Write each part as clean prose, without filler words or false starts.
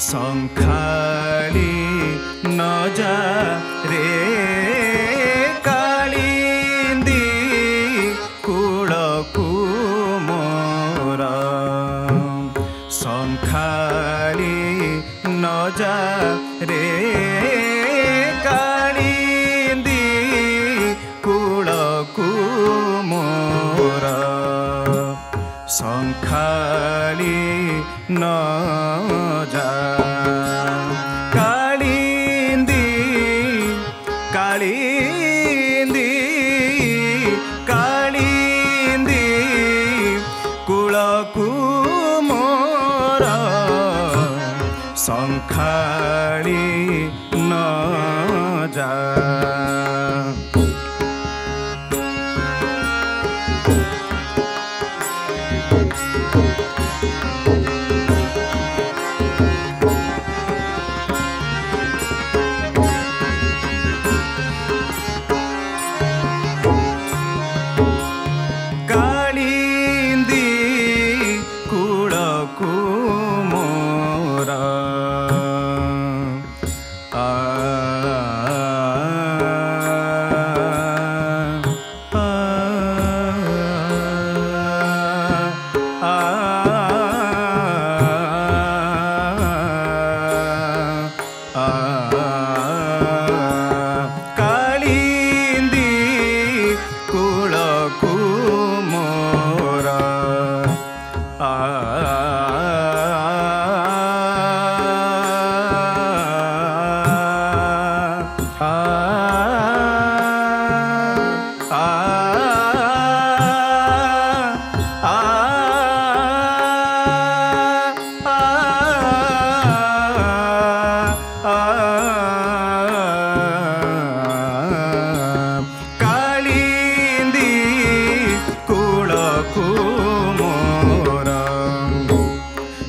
संखाली न जा रे कालिंदी कूलकू मोर संखाली न जा रे कालिंदी कूलकू मोर संखाली न जा कालिंदी कालिंदी कालिंदी कूलकू मोर संखाली न जा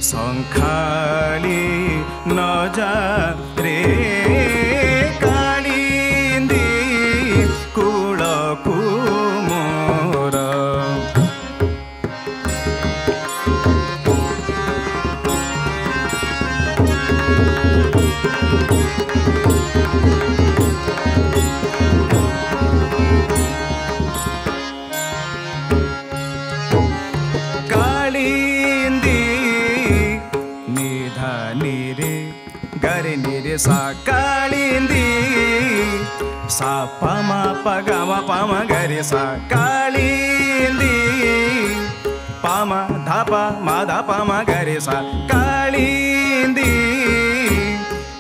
संखाली न जा रे कालिंदी कूलकू मोर कालिंदी निधा निरे गरे निरे सा कालिंदी सा पमा पगमा पमा गरे सा कालिंदी पमा धापा माधा पमा गरे सा कालिंदी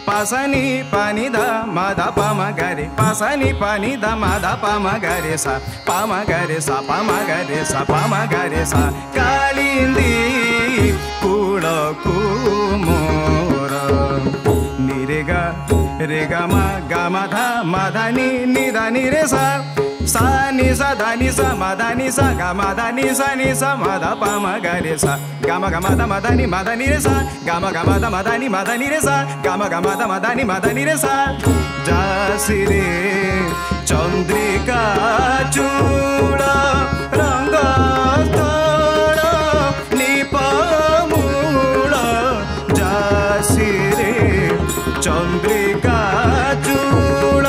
पासनी पानी धा माधा पामा गरे पासनी पानी धा माधा पामा गरे सा पामा गरे सा पामा गरे सा पामा गरे सा कालिंदी कूलकू मोर निरेगा रेगा मा धा नि धा नि रे सा नि सा धा नि सा मा धा नि सा गा मा धा नि सा मा धा पा मा गा रे सा गा मा धा नि रे सा गा मा धा मा धा नि रे सा गा मा धा मा धा नि रे सा जासी रे चंद्रिका चूड़ रंग स्थल निपमूल जासी रे चंद्रिका चूड़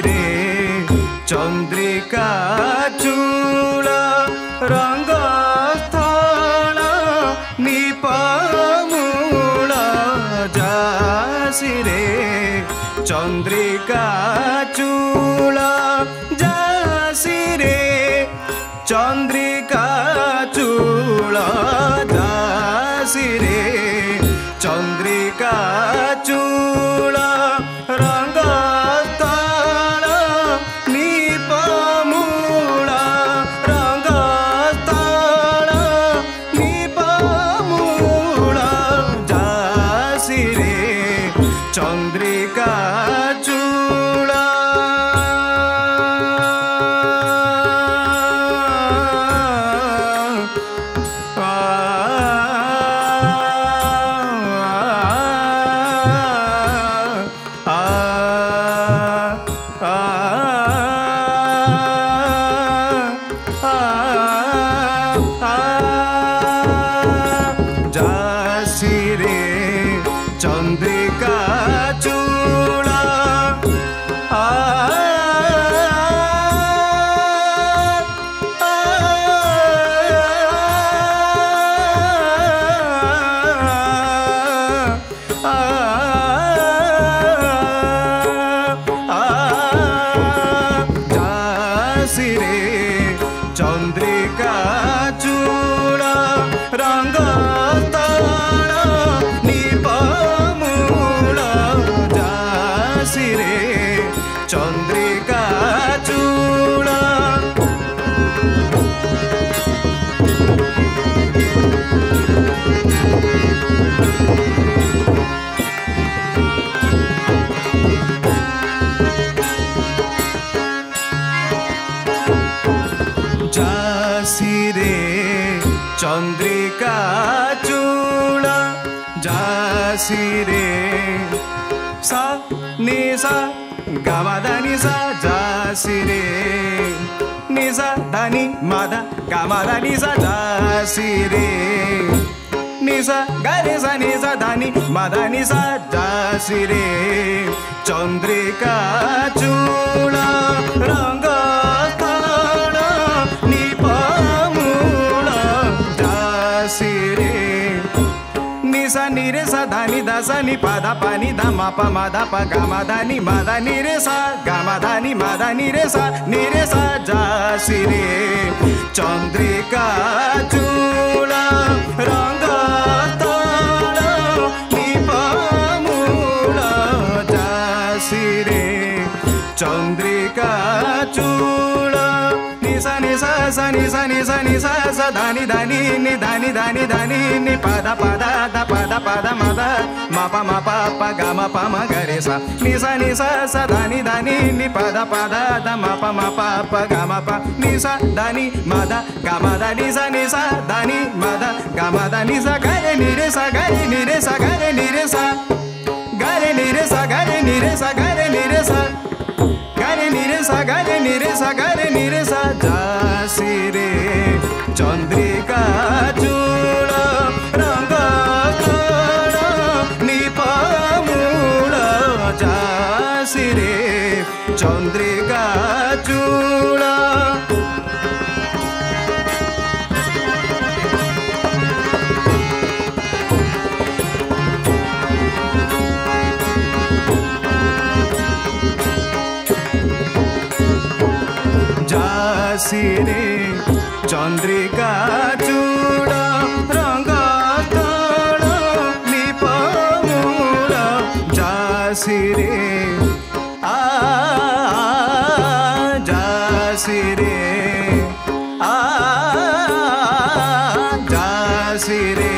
रे चंद्रिका चूड़ रंग स्थल निपमूल जासी रे चंद्रिका चूड़ जासी रे चंद्रिका चूड़ जासी रे चंद्रिका चूड़ रंग चंद्रिका चूड़ सिरे चंद्रिका चूड़ा सिरे चंद्रिका चूड़ा रंग सिरे चंद्रिका चूड़ा सिरे चंद्रिका चूड़ा सिरे सा नि सा गामा दानी सा जा सिरे नि सा दानी मादा गामा दानी सा जा सिरे नि सा गा रे सा नि सा दानी मादा नि सा जा सिरे चंद्रिका चूड़ा रंग सा नि रे सा धानी दा सा नि पा दा पा नि दा मा पा मा दा पा गा मा दा नि रे सा गा मा दा नि रे सा जा सिरे चंद्रिका चूड़ा रंग ताड़ा नि पा मूला जा सिरे चंद्रिका चूड़ा नि सा नि सा सा नि सा नि सा नि सा सा धानी धानी नि धानी धानी धानी नि पा दा दा पा दा मा पा पा गा मा पा मा गा रे सा नि सा धानी धानी नि पा दा दा मा पा गा मा पा नि सा धानी मा दा गा मा दा नि सा धानी मा दा गा मा दा नि सा गा रे नि रे सा गा रे नि रे सा गा रे नि रे सा गा रे नि रे सा गा रे नि रे सा गा रे नि रे सा गा रे नि रे सा गा रे नि रे सा गा रे नि रे सा जा सिरे चंद्रिका चूड़ा रंग नि पा मूला जा सिरे चंद्रिका चूड़ा सिरे चंद्रिका चूड़ा रंग ताड़ा नि पा मूला जा सिरे जा सिरे जा सिरे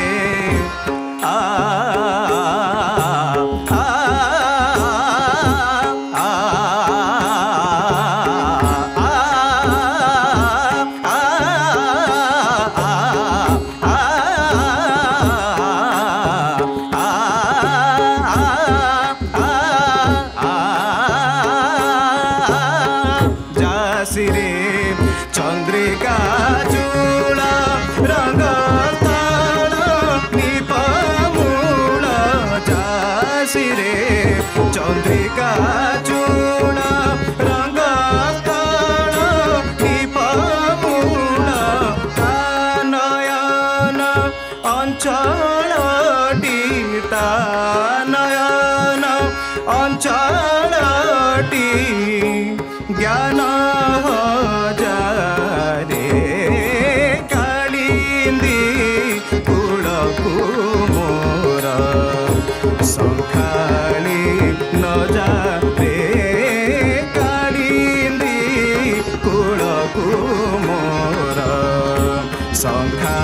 सिरे चंद्रिका चूड़ा रंग ताड़ा नि पा मूला जा सिरे चंद्रिका चूड़ा रंग ताड़ा नि पा मूला नयन अंचल टीता नयन अंचल टी ज्ञान हजारे कालिंदी कुलकु मोर संखाली न जा रे कालिंदी कुलकु मोर संखा